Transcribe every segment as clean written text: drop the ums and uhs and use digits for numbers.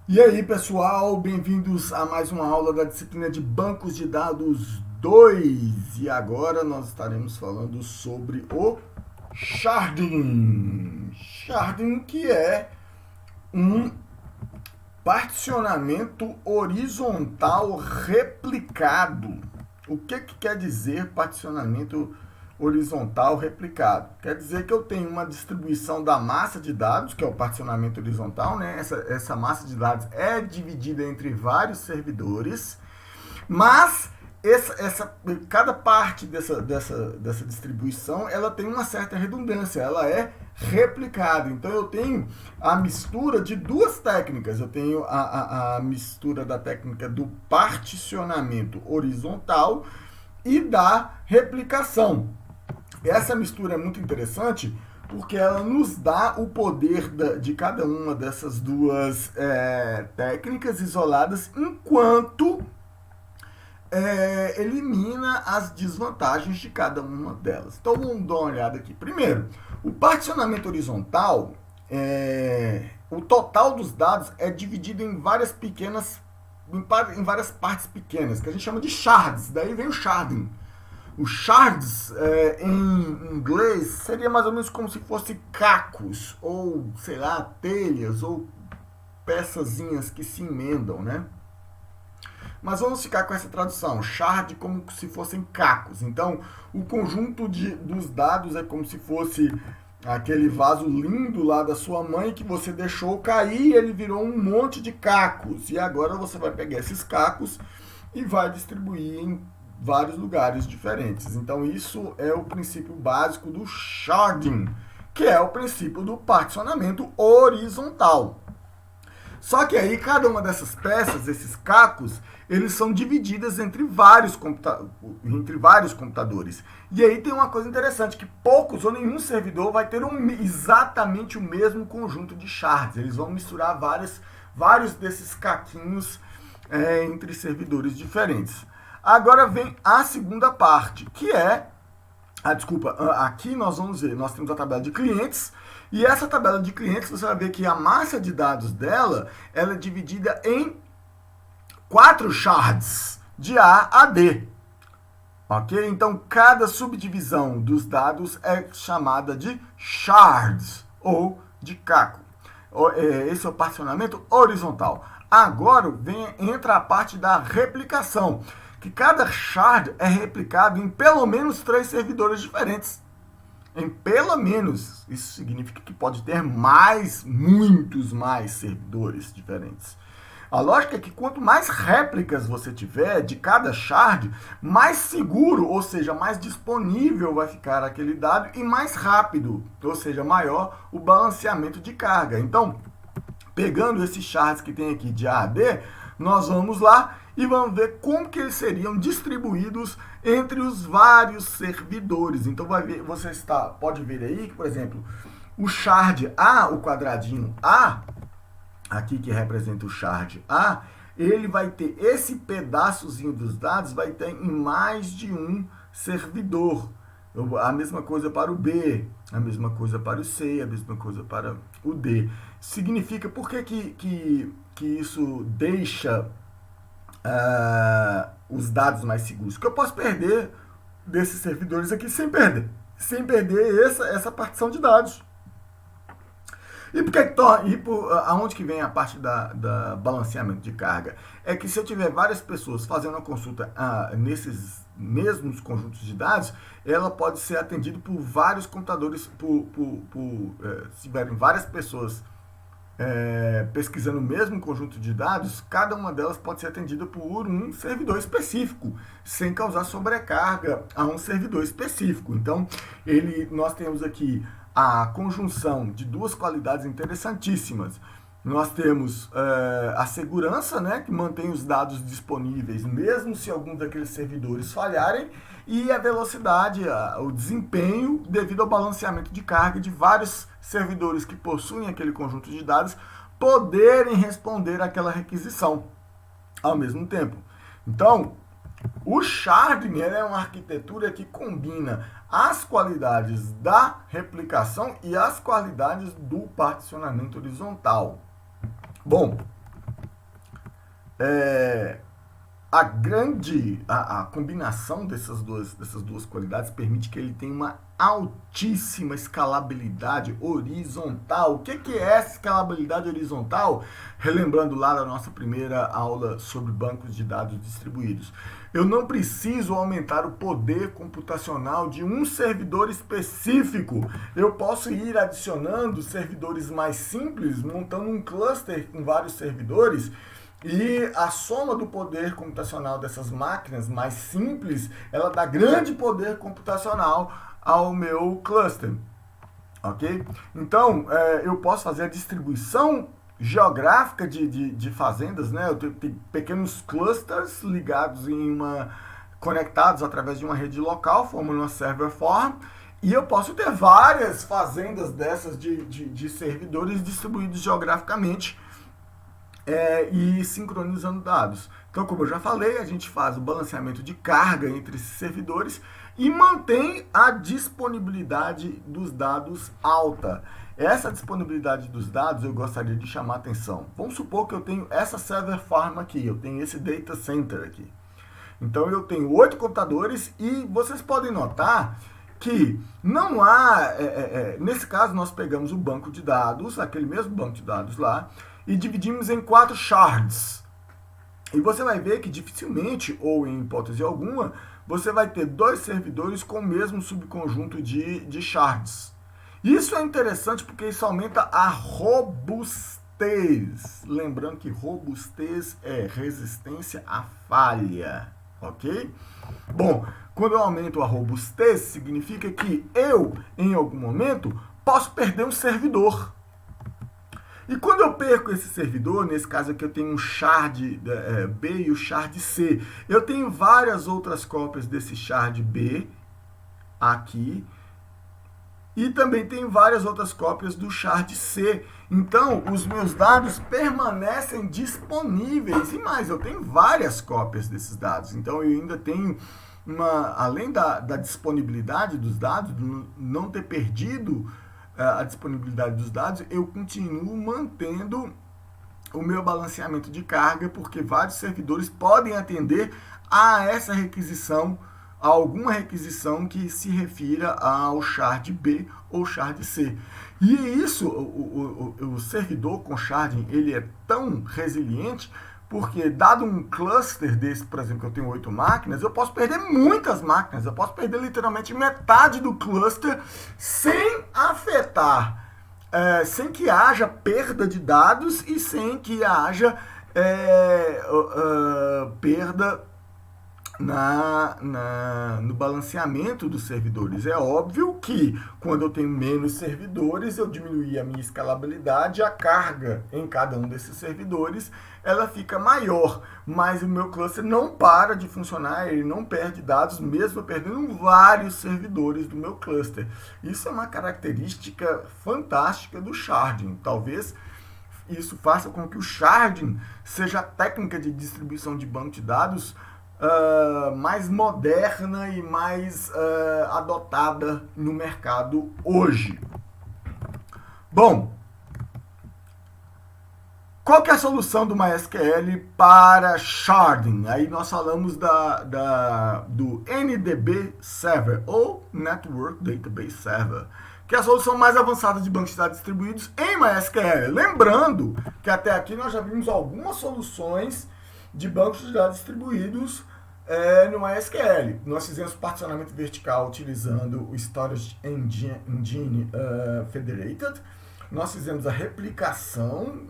E aí, pessoal, bem-vindos a mais uma aula da disciplina de Bancos de Dados 2. E agora nós estaremos falando sobre o sharding. Sharding que é um particionamento horizontal replicado. O que quer dizer particionamento horizontal replicado? Quer dizer que eu tenho uma distribuição da massa de dados, que é o particionamento horizontal, né? Essa massa de dados é dividida entre vários servidores, mas cada parte dessa distribuição ela tem uma certa redundância, ela é replicada. Então eu tenho a mistura de duas técnicas. Eu tenho a mistura da técnica do particionamento horizontal e da replicação. Essa mistura é muito interessante porque ela nos dá o poder de cada uma dessas duas técnicas isoladas, enquanto elimina as desvantagens de cada uma delas. Então vamos dar uma olhada aqui. Primeiro, o particionamento horizontal, o total dos dados é dividido em várias partes pequenas, que a gente chama de shards. Daí vem o sharding. O shards, em inglês, seria mais ou menos como se fosse cacos, ou, sei lá, telhas, ou peçazinhas que se emendam, né? Mas vamos ficar com essa tradução, shard como se fossem cacos. Então, o conjunto dos dados é como se fosse aquele vaso lindo lá da sua mãe que você deixou cair e ele virou um monte de cacos. E agora você vai pegar esses cacos e vai distribuir em vários lugares diferentes. Então, isso é o princípio básico do sharding, que é o princípio do particionamento horizontal. Só que aí, cada uma dessas peças, esses cacos, eles são divididas entre vários computadores. E aí tem uma coisa interessante, que poucos ou nenhum servidor vai ter exatamente o mesmo conjunto de shards. Eles vão misturar vários desses caquinhos entre servidores diferentes. Agora vem a segunda parte, que é... aqui nós vamos ver, nós temos a tabela de clientes, e essa tabela de clientes, você vai ver que a massa de dados dela, ela é dividida em 4 shards, de A a D. Ok? Então, cada subdivisão dos dados é chamada de shards, ou de caco. Esse é o particionamento horizontal. Agora entra a parte da replicação, que cada shard é replicado em pelo menos 3 servidores diferentes. Em pelo menos, isso significa que pode ter muitos mais servidores diferentes. A lógica é que quanto mais réplicas você tiver de cada shard, mais seguro, ou seja, mais disponível vai ficar aquele dado e mais rápido, ou seja, maior o balanceamento de carga. Então, pegando esses shards que tem aqui de A a D, nós vamos lá e vamos ver como que eles seriam distribuídos entre os vários servidores. Então você pode ver aí que, por exemplo, o shard A, o quadradinho A, aqui que representa o shard A, ele vai ter esse pedaçozinho dos dados, vai ter em mais de um servidor. A mesma coisa para o B, a mesma coisa para o C, a mesma coisa para o D. Significa, por que isso deixa os dados mais seguros? Porque eu posso perder desses servidores aqui sem perder essa partição de dados. E aonde que vem a parte da balanceamento de carga? É que se eu tiver várias pessoas fazendo uma consulta nesses mesmos conjuntos de dados, ela pode ser atendida por vários computadores, se tiverem várias pessoas pesquisando o mesmo conjunto de dados, cada uma delas pode ser atendida por um servidor específico, sem causar sobrecarga a um servidor específico. Então, nós temos aqui a conjunção de duas qualidades interessantíssimas. Nós temos a segurança, né, que mantém os dados disponíveis, mesmo se algum daqueles servidores falharem, e a velocidade, o desempenho, devido ao balanceamento de carga de vários servidores que possuem aquele conjunto de dados, poderem responder àquela requisição ao mesmo tempo. Então, o sharding é uma arquitetura que combina as qualidades da replicação e as qualidades do particionamento horizontal. Bom, A combinação dessas duas qualidades permite que ele tenha uma altíssima escalabilidade horizontal. O que é essa escalabilidade horizontal? Relembrando lá da nossa primeira aula sobre bancos de dados distribuídos. Eu não preciso aumentar o poder computacional de um servidor específico. Eu posso ir adicionando servidores mais simples, montando um cluster com vários servidores. E a soma do poder computacional dessas máquinas mais simples, ela dá grande poder computacional ao meu cluster, ok? Então, eu posso fazer a distribuição geográfica de fazendas, né? Eu tenho pequenos clusters ligados conectados através de uma rede local, formando uma server farm, e eu posso ter várias fazendas dessas de servidores distribuídos geograficamente, e sincronizando dados. Então, como eu já falei, a gente faz o balanceamento de carga entre esses servidores e mantém a disponibilidade dos dados alta. Essa disponibilidade dos dados eu gostaria de chamar a atenção. Vamos supor que eu tenho essa server farm aqui, eu tenho esse data center aqui. Então, eu tenho 8 computadores e vocês podem notar que não há... nesse caso, nós pegamos o banco de dados, aquele mesmo banco de dados lá, e dividimos em 4 shards. E você vai ver que dificilmente, ou em hipótese alguma, você vai ter 2 servidores com o mesmo subconjunto de shards. Isso é interessante porque isso aumenta a robustez. Lembrando que robustez é resistência à falha, ok? Bom, quando eu aumento a robustez, significa que eu, em algum momento, posso perder um servidor. E quando eu perco esse servidor, nesse caso aqui eu tenho um shard B e o shard C. Eu tenho várias outras cópias desse shard B aqui. E também tenho várias outras cópias do shard C. Então, os meus dados permanecem disponíveis. E mais, eu tenho várias cópias desses dados. Então, eu ainda tenho além da disponibilidade dos dados, não ter perdido a disponibilidade dos dados, eu continuo mantendo o meu balanceamento de carga, porque vários servidores podem atender a essa requisição, a alguma requisição que se refira ao shard B ou shard C. E isso, o servidor com sharding, ele é tão resiliente, porque dado um cluster desse, por exemplo, que eu tenho 8 máquinas, eu posso perder muitas máquinas, eu posso perder literalmente metade do cluster sem afetar, sem que haja perda de dados e sem que haja perda no balanceamento dos servidores. É óbvio que quando eu tenho menos servidores, eu diminuir a minha escalabilidade, a carga em cada um desses servidores, ela fica maior, mas o meu cluster não para de funcionar, ele não perde dados, mesmo perdendo vários servidores do meu cluster. Isso é uma característica fantástica do sharding. Talvez isso faça com que o sharding seja a técnica de distribuição de banco de dados mais moderna e mais adotada no mercado hoje. Bom, qual que é a solução do MySQL para sharding? Aí nós falamos do NDB Server, ou Network Database Server, que é a solução mais avançada de bancos de dados distribuídos em MySQL. Lembrando que até aqui nós já vimos algumas soluções de bancos de dados distribuídos no MySQL. Nós fizemos particionamento vertical utilizando o Storage Engine Federated. Nós fizemos a replicação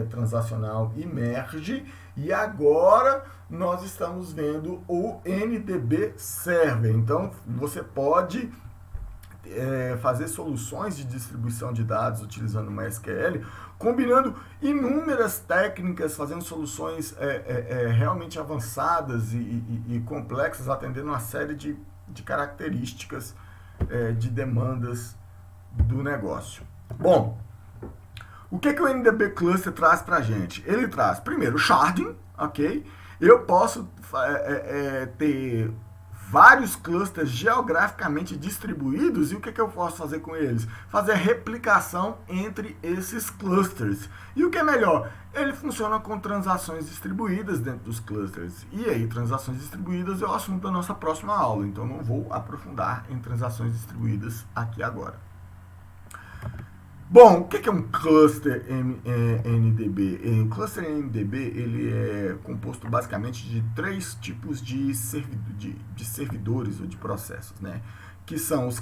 transacional e merge, e agora nós estamos vendo o NDB Server. Então, você pode fazer soluções de distribuição de dados utilizando o MySQL, combinando inúmeras técnicas, fazendo soluções realmente avançadas e complexas, atendendo uma série de características de demandas do negócio. Bom, o que o NDB Cluster traz para a gente? Ele traz, primeiro, sharding, ok? Eu posso ter vários clusters geograficamente distribuídos, e o que eu posso fazer com eles? Fazer replicação entre esses clusters. E o que é melhor? Ele funciona com transações distribuídas dentro dos clusters. E aí, transações distribuídas é o assunto da nossa próxima aula, então não vou aprofundar em transações distribuídas aqui agora. Bom, o que é um cluster NDB? O cluster NDB ele é composto basicamente de 3 tipos de servidores ou de processos, né? Que são os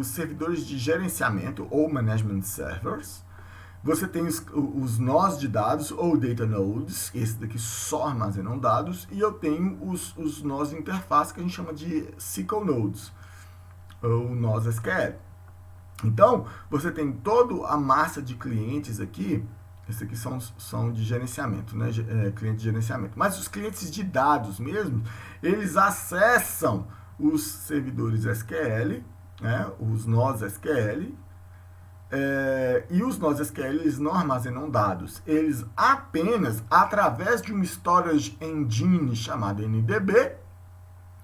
servidores de gerenciamento ou management servers. Você tem os nós de dados ou data nodes, esse daqui só armazenam dados, e eu tenho os nós de interface que a gente chama de SQL nodes ou nós SQL. Então, você tem toda a massa de clientes aqui, esses aqui são de gerenciamento, né? Clientes de gerenciamento. Mas os clientes de dados mesmo, eles acessam os servidores SQL, né? Os nós SQL, e os nós SQL eles não armazenam dados. Eles apenas, através de um storage engine chamado NDB,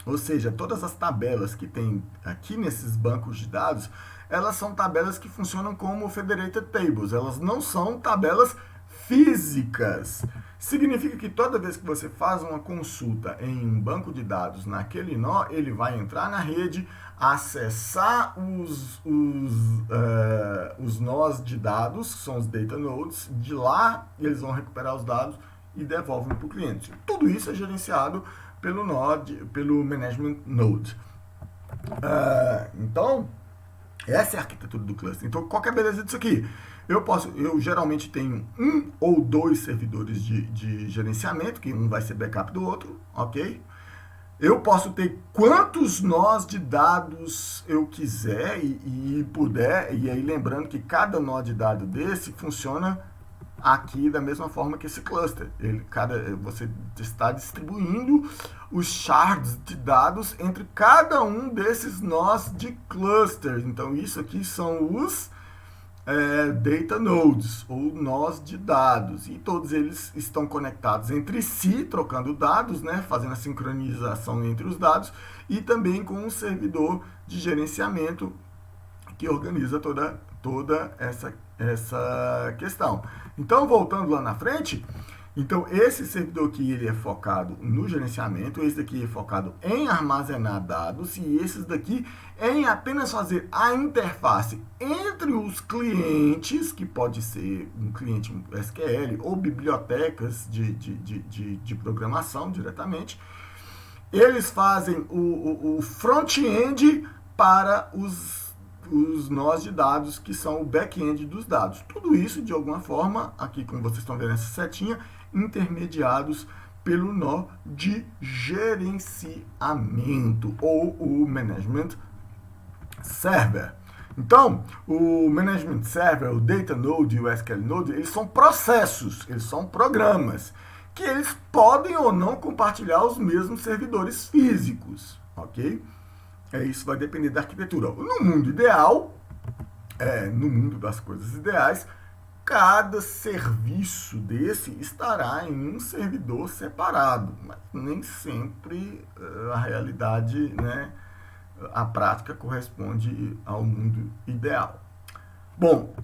ou seja, todas as tabelas que tem aqui nesses bancos de dados, elas são tabelas que funcionam como federated tables, elas não são tabelas físicas. Significa que toda vez que você faz uma consulta em um banco de dados naquele nó, ele vai entrar na rede, acessar os nós de dados, que são os data nodes, de lá eles vão recuperar os dados e devolvem para o cliente. Tudo isso é gerenciado pelo management node. Então, essa é a arquitetura do cluster. Então, qual que é a beleza disso aqui? Eu geralmente tenho 1 ou 2 servidores de gerenciamento, que um vai ser backup do outro, ok? Eu posso ter quantos nós de dados eu quiser e puder, e aí lembrando que cada nó de dado desse funciona aqui da mesma forma que esse cluster. Você está distribuindo os shards de dados entre cada um desses nós de cluster. Então, isso aqui são os data nodes, ou nós de dados. E todos eles estão conectados entre si, trocando dados, né, fazendo a sincronização entre os dados, e também com um servidor de gerenciamento que organiza toda essa questão. Então, voltando lá na frente, então esse servidor aqui ele é focado no gerenciamento, esse daqui é focado em armazenar dados, e esses daqui em apenas fazer a interface entre os clientes, que pode ser um cliente SQL ou bibliotecas de programação diretamente. Eles fazem o front-end para os nós de dados, que são o back-end dos dados. Tudo isso, de alguma forma, aqui como vocês estão vendo essa setinha, intermediados pelo nó de gerenciamento, ou o Management Server. Então, o Management Server, o Data Node e o SQL Node, eles são processos, eles são programas, que eles podem ou não compartilhar os mesmos servidores físicos, ok? Isso vai depender da arquitetura. No mundo ideal, no mundo das coisas ideais, cada serviço desse estará em um servidor separado, mas nem sempre a realidade, né, a prática corresponde ao mundo ideal. Bom,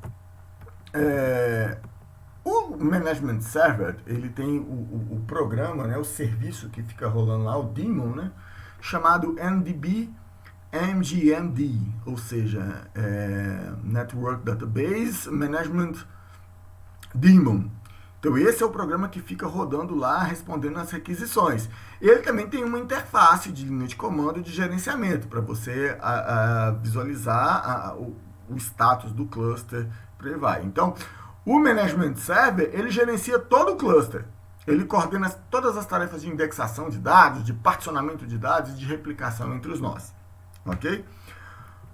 o Management Server, ele tem o programa, né, o serviço que fica rolando lá, o daemon, né, chamado MGMD, ou seja, Network Database Management Daemon. Então, esse é o programa que fica rodando lá, respondendo às requisições. Ele também tem uma interface de linha de comando de gerenciamento, para você visualizar o status do cluster, por aí vai. Então, o Management Server, ele gerencia todo o cluster. Ele coordena todas as tarefas de indexação de dados, de particionamento de dados e de replicação entre os nós. Ok?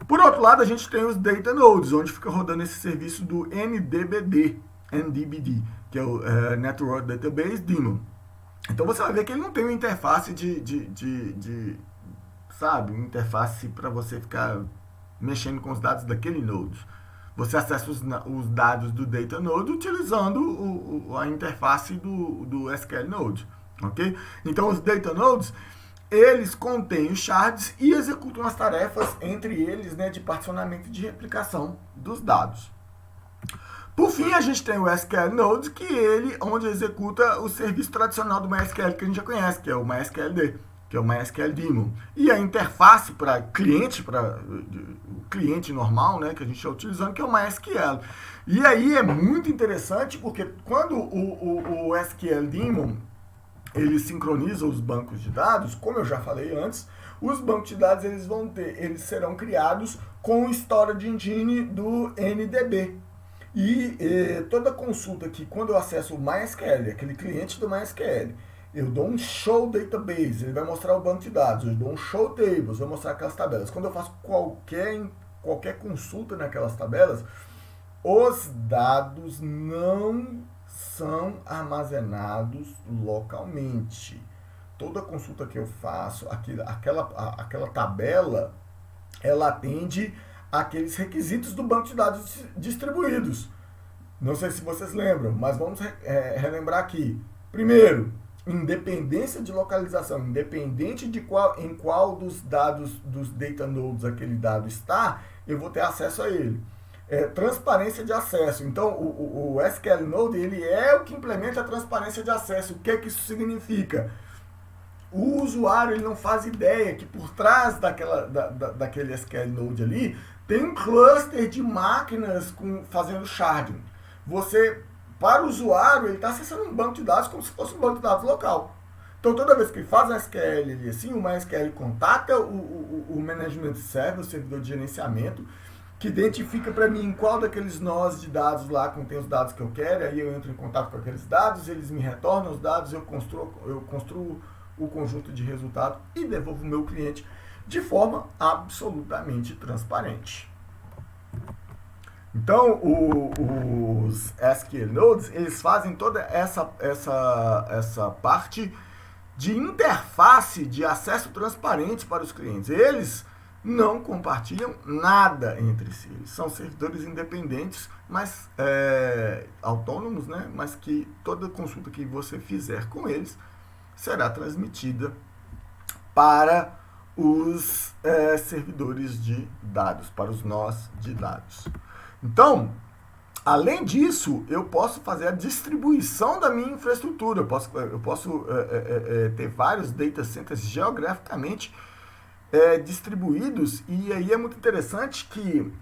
Por outro lado, a gente tem os Data Nodes, onde fica rodando esse serviço do NDBD, que é o Network Database Daemon. Então, você vai ver que ele não tem uma interface sabe, uma interface para você ficar mexendo com os dados daquele node. Você acessa os dados do Data Node utilizando a interface do SQL Node, ok? Então, os Data Nodes, eles contêm os shards e executam as tarefas entre eles, né, de particionamento e de replicação dos dados. Por fim, a gente tem o SQL Node, que onde executa o serviço tradicional do MySQL que a gente já conhece, que é o MySQLD, que é o MySQL Daemon. E a interface para o cliente normal, né, que a gente está utilizando, que é o MySQL. E aí é muito interessante, porque quando o SQL Daemon ele sincroniza os bancos de dados, como eu já falei antes, os bancos de dados eles serão criados com o Storage Engine do NDB. E toda consulta aqui, quando eu acesso o MySQL, aquele cliente do MySQL, eu dou um show database, ele vai mostrar o banco de dados, eu dou um show tables, vai mostrar aquelas tabelas. Quando eu faço qualquer consulta naquelas tabelas, os dados não são armazenados localmente. Toda consulta que eu faço, aquela tabela, ela atende aqueles requisitos do banco de dados distribuídos. Não sei se vocês lembram, mas vamos relembrar aqui. Primeiro, independência de localização, independente em qual dos dados dos data nodes aquele dado está, eu vou ter acesso a ele. Transparência de acesso. Então, o SQL Node ele é o que implementa a transparência de acesso. O que é que isso significa? O usuário ele não faz ideia que por trás daquele SQL Node ali tem um cluster de máquinas fazendo sharding. Para o usuário, ele está acessando um banco de dados como se fosse um banco de dados local. Então, toda vez que ele faz um SQL assim, o MySQL contata o Management Server, o servidor de gerenciamento, que identifica para mim qual daqueles nós de dados lá contém os dados que eu quero, aí eu entro em contato com aqueles dados, eles me retornam os dados, eu construo o conjunto de resultado e devolvo o meu cliente de forma absolutamente transparente. Então, os SQL Nodes, eles fazem toda essa parte de interface de acesso transparente para os clientes. Eles não compartilham nada entre si. Eles são servidores independentes, mas autônomos, né? Mas que toda consulta que você fizer com eles será transmitida para os servidores de dados, para os nós de dados. Então, além disso, eu posso fazer a distribuição da minha infraestrutura. Eu posso ter vários data centers geograficamente distribuídos, e aí é muito interessante que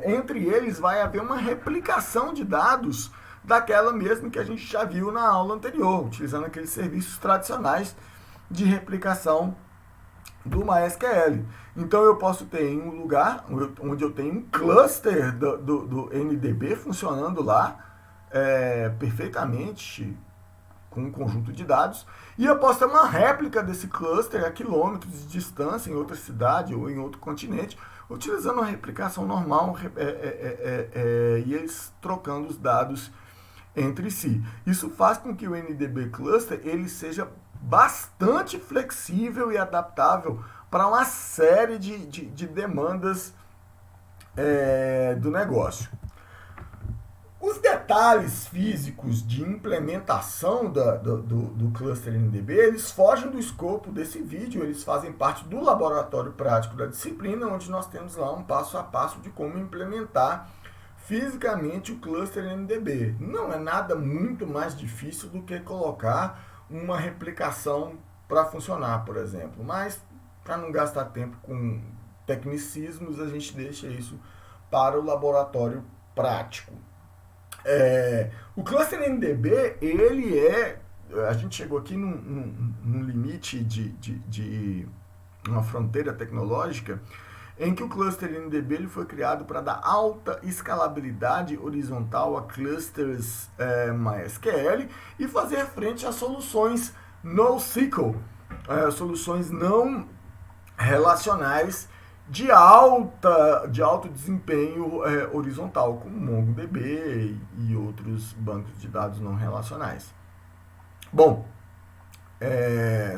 entre eles vai haver uma replicação de dados daquela mesmo que a gente já viu na aula anterior, utilizando aqueles serviços tradicionais de replicação do MySQL. Então eu posso ter em um lugar onde eu tenho um cluster do NDB funcionando lá perfeitamente com um conjunto de dados, e eu posso ter uma réplica desse cluster a quilômetros de distância em outra cidade ou em outro continente, utilizando uma replicação normal e eles trocando os dados entre si. Isso faz com que o NDB Cluster ele seja bastante flexível e adaptável para uma série de demandas do negócio. Os detalhes físicos de implementação do Cluster NDB, eles fogem do escopo desse vídeo, eles fazem parte do laboratório prático da disciplina, onde nós temos lá um passo a passo de como implementar fisicamente o Cluster NDB. Não é nada muito mais difícil do que colocar uma replicação para funcionar, por exemplo. Mas, para não gastar tempo com tecnicismos, a gente deixa isso para o laboratório prático. O Cluster NDB, a gente chegou aqui num limite de uma fronteira tecnológica em que o Cluster NDB ele foi criado para dar alta escalabilidade horizontal a clusters MySQL e fazer frente a soluções NoSQL, soluções não relacionais de alto desempenho horizontal, como MongoDB e outros bancos de dados não relacionais. Bom,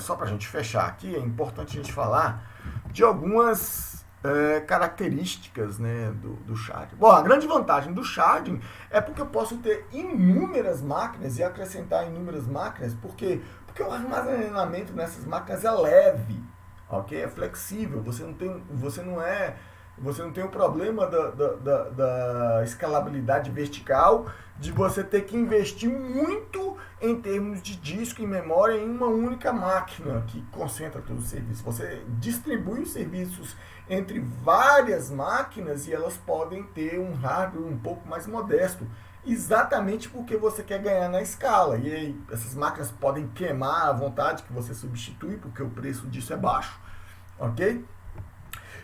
só para a gente fechar aqui, é importante a gente falar de algumas características, né, do sharding. Bom, a grande vantagem do sharding é porque eu posso ter inúmeras máquinas e acrescentar inúmeras máquinas, porque o armazenamento nessas máquinas é leve, ok? É flexível, você não tem o problema da escalabilidade vertical, de você ter que investir muito em termos de disco e memória em uma única máquina que concentra todo o serviço. Você distribui os serviços entre várias máquinas e elas podem ter um hardware um pouco mais modesto, exatamente porque você quer ganhar na escala. E aí, essas máquinas podem queimar à vontade, que você substitui, porque o preço disso é baixo, ok?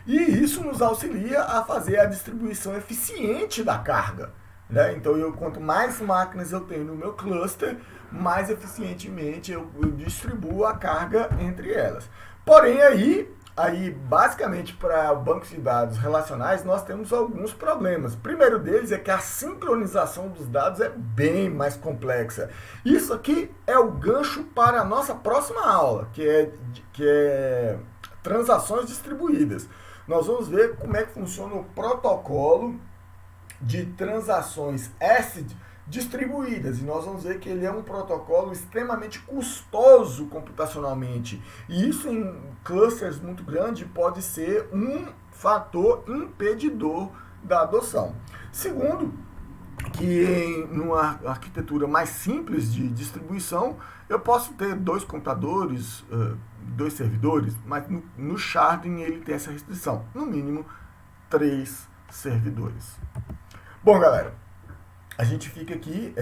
E isso nos auxilia a fazer a distribuição eficiente da carga. Né? Então, quanto mais máquinas eu tenho no meu cluster, mais eficientemente eu distribuo a carga entre elas. Porém, aí basicamente para bancos de dados relacionais, nós temos alguns problemas. O primeiro deles é que a sincronização dos dados é bem mais complexa. Isso aqui é o gancho para a nossa próxima aula, que é transações distribuídas. Nós vamos ver como é que funciona o protocolo de transações ACID distribuídas, e nós vamos ver que ele é um protocolo extremamente custoso computacionalmente, e isso em clusters muito grandes pode ser um fator impedidor da adoção. Segundo, que em uma arquitetura mais simples de distribuição, eu posso ter 2 computadores, 2 servidores, mas no sharding ele tem essa restrição, no mínimo 3 servidores. Bom, galera, a gente fica aqui,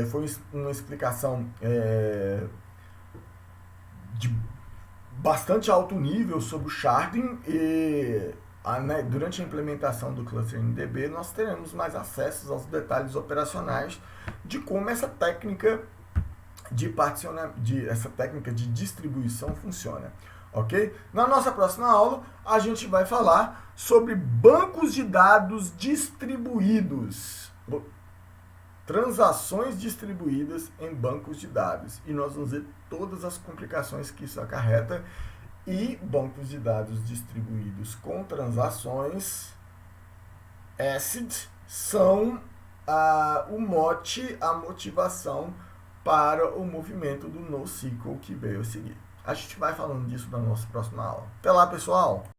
foi uma explicação de bastante alto nível sobre o sharding, e durante a implementação do cluster NDB nós teremos mais acessos aos detalhes operacionais de como essa técnica essa técnica de distribuição funciona. Ok? Na nossa próxima aula, a gente vai falar sobre bancos de dados distribuídos. Transações distribuídas em bancos de dados. E nós vamos ver todas as complicações que isso acarreta. E bancos de dados distribuídos com transações ACID são o mote, a motivação para o movimento do NoSQL que veio a seguir. A gente vai falando disso na nossa próxima aula. Até lá, pessoal!